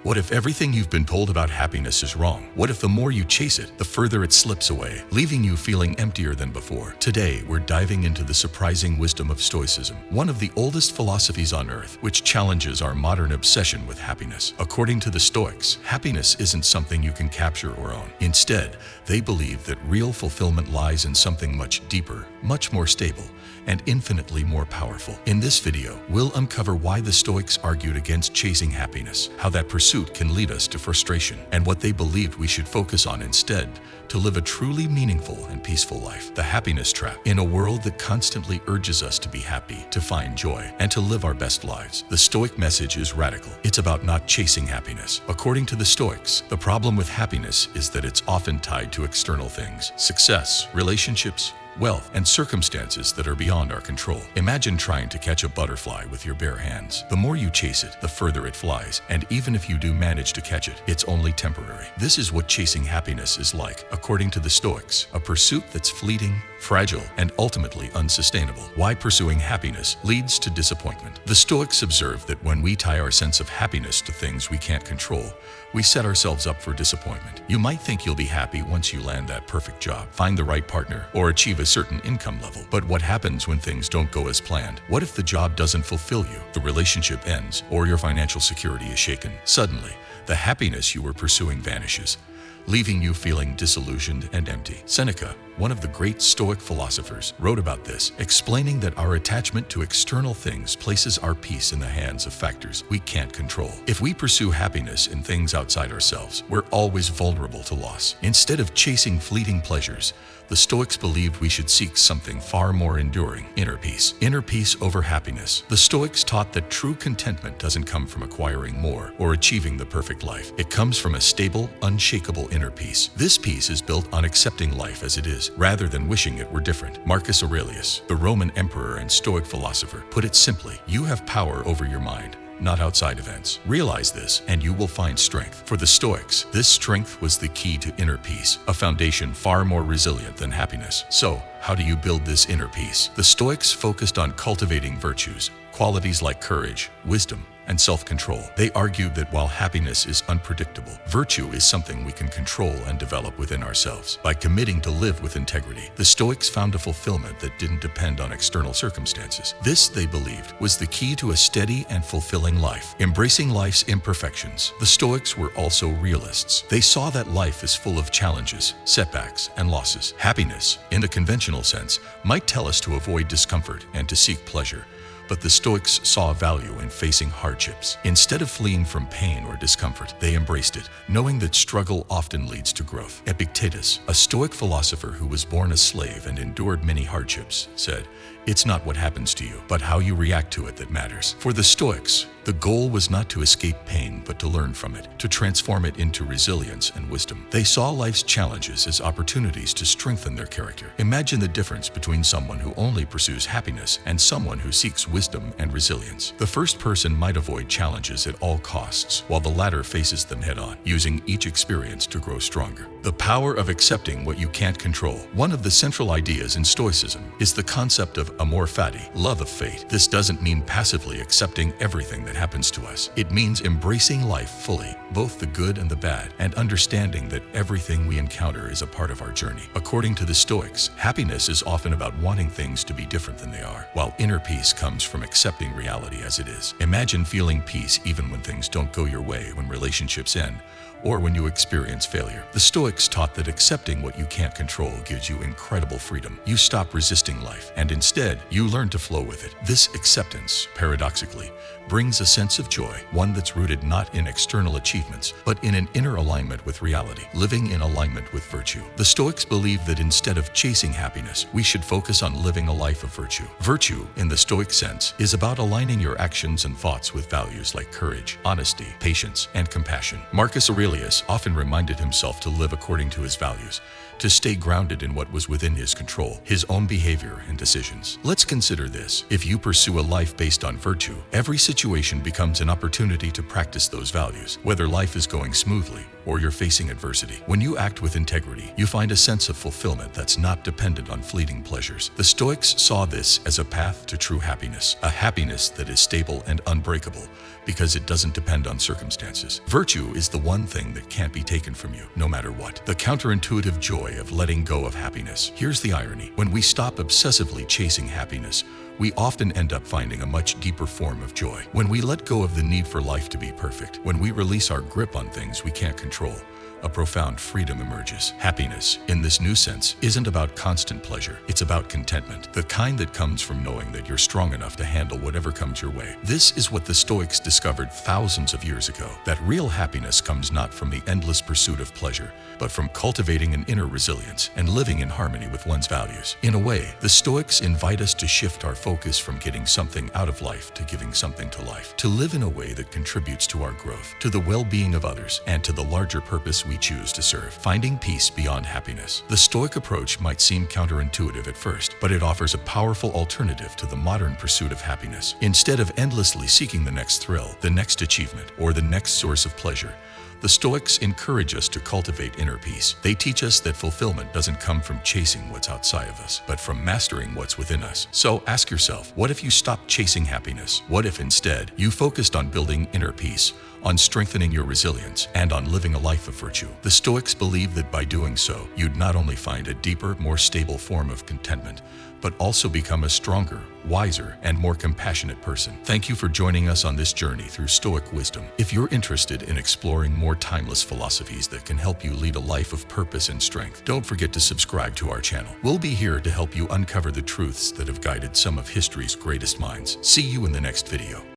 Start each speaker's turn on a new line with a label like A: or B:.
A: What if everything you've been told about happiness is wrong? What if the more you chase it, the further it slips away, leaving you feeling emptier than before? Today, we're diving into the surprising wisdom of Stoicism, one of the oldest philosophies on earth, which challenges our modern obsession with happiness. According to the Stoics, happiness isn't something you can capture or own. Instead, they believe that real fulfillment lies in something much deeper, much more stable, and infinitely more powerful. In this video, we'll uncover why the Stoics argued against chasing happiness, how that pursuit can lead us to frustration, and what they believed we should focus on instead to live a truly meaningful and peaceful life. The happiness trap. In a world that constantly urges us to be happy, to find joy, and to live our best lives, the Stoic message is radical. It's about not chasing happiness. According to the Stoics, the problem with happiness is that it's often tied to external things: success, relationships, wealth, and circumstances that are beyond our control. Imagine trying to catch a butterfly with your bare hands. The more you chase it, the further it flies, and even if you do manage to catch it, it's only temporary. This is what chasing happiness is like, according to the Stoics, a pursuit that's fleeting, fragile, and ultimately unsustainable. Why pursuing happiness leads to disappointment. The Stoics observe that when we tie our sense of happiness to things we can't control, we set ourselves up for disappointment. You might think you'll be happy once you land that perfect job, find the right partner, or achieve a certain income level. But what happens when things don't go as planned? What if the job doesn't fulfill you, the relationship ends, or your financial security is shaken? Suddenly, the happiness you were pursuing vanishes, leaving you feeling disillusioned and empty. Seneca, one of the great Stoic philosophers, wrote about this, explaining that our attachment to external things places our peace in the hands of factors we can't control. If we pursue happiness in things outside ourselves, we're always vulnerable to loss. Instead of chasing fleeting pleasures, the Stoics believed we should seek something far more enduring: inner peace. Inner peace over happiness. The Stoics taught that true contentment doesn't come from acquiring more or achieving the perfect life. It comes from a stable, unshakable inner peace. This peace is built on accepting life as it is, rather than wishing it were different. Marcus Aurelius, the Roman emperor and Stoic philosopher, put it simply: you have power over your mind, not outside events. Realize this, and you will find strength. For the Stoics, this strength was the key to inner peace, a foundation far more resilient than happiness. So, how do you build this inner peace? The Stoics focused on cultivating virtues, qualities like courage, wisdom, and self-control. They argued that while happiness is unpredictable, virtue is something we can control and develop within ourselves. By committing to live with integrity, the Stoics found a fulfillment that didn't depend on external circumstances. This, they believed, was the key to a steady and fulfilling life. Embracing life's imperfections, the Stoics were also realists. They saw that life is full of challenges, setbacks, and losses. Happiness, in the conventional sense, might tell us to avoid discomfort and to seek pleasure. But the Stoics saw value in facing hardships. Instead of fleeing from pain or discomfort, they embraced it, knowing that struggle often leads to growth. Epictetus, a Stoic philosopher who was born a slave and endured many hardships, said, "It's not what happens to you, but how you react to it that matters." For the Stoics, the goal was not to escape pain, but to learn from it, to transform it into resilience and wisdom. They saw life's challenges as opportunities to strengthen their character. Imagine the difference between someone who only pursues happiness and someone who seeks wisdom and resilience. The first person might avoid challenges at all costs, while the latter faces them head-on, using each experience to grow stronger. The power of accepting what you can't control. One of the central ideas in Stoicism is the concept of Amor, Fati, love of fate. This doesn't mean passively accepting everything that happens to us. It means embracing life fully, both the good and the bad, and understanding that everything we encounter is a part of our journey. According to the Stoics, happiness is often about wanting things to be different than they are, while inner peace comes from accepting reality as it is. Imagine feeling peace even when things don't go your way, when relationships end, or when you experience failure. The Stoics taught that accepting what you can't control gives you incredible freedom. You stop resisting life, and instead, you learn to flow with it. This acceptance, paradoxically, brings a sense of joy, one that's rooted not in external achievements, but in an inner alignment with reality, living in alignment with virtue. The Stoics believe that instead of chasing happiness, we should focus on living a life of virtue. Virtue, in the Stoic sense, is about aligning your actions and thoughts with values like courage, honesty, patience, and compassion. Marcus Aurelius often reminded himself to live according to his values, to stay grounded in what was within his control, his own behavior and decisions. Let's consider this. If you pursue a life based on virtue, every situation becomes an opportunity to practice those values, whether life is going smoothly or you're facing adversity. When you act with integrity, you find a sense of fulfillment that's not dependent on fleeting pleasures. The Stoics saw this as a path to true happiness, a happiness that is stable and unbreakable, because it doesn't depend on circumstances. Virtue is the one thing that can't be taken from you, no matter what. The counterintuitive joy of letting go of happiness. Here's the irony. When we stop obsessively chasing happiness, we often end up finding a much deeper form of joy. When we let go of the need for life to be perfect, when we release our grip on things we can't control, a profound freedom emerges. Happiness, in this new sense, isn't about constant pleasure. It's about contentment, the kind that comes from knowing that you're strong enough to handle whatever comes your way. This is what the Stoics discovered thousands of years ago, that real happiness comes not from the endless pursuit of pleasure, but from cultivating an inner resilience and living in harmony with one's values. In a way, the Stoics invite us to shift our focus from getting something out of life to giving something to life, to live in a way that contributes to our growth, to the well-being of others, and to the larger purpose we choose to serve. Finding peace beyond happiness. The Stoic approach might seem counterintuitive at first, but it offers a powerful alternative to the modern pursuit of happiness. Instead of endlessly seeking the next thrill, the next achievement, or the next source of pleasure, the Stoics encourage us to cultivate inner peace. They teach us that fulfillment doesn't come from chasing what's outside of us, but from mastering what's within us. So ask yourself, what if you stopped chasing happiness? What if instead you focused on building inner peace, on strengthening your resilience, and on living a life of virtue? The Stoics believe that by doing so, you'd not only find a deeper, more stable form of contentment, but also become a stronger, wiser, and more compassionate person. Thank you for joining us on this journey through Stoic wisdom. If you're interested in exploring more timeless philosophies that can help you lead a life of purpose and strength, don't forget to subscribe to our channel. We'll be here to help you uncover the truths that have guided some of history's greatest minds. See you in the next video.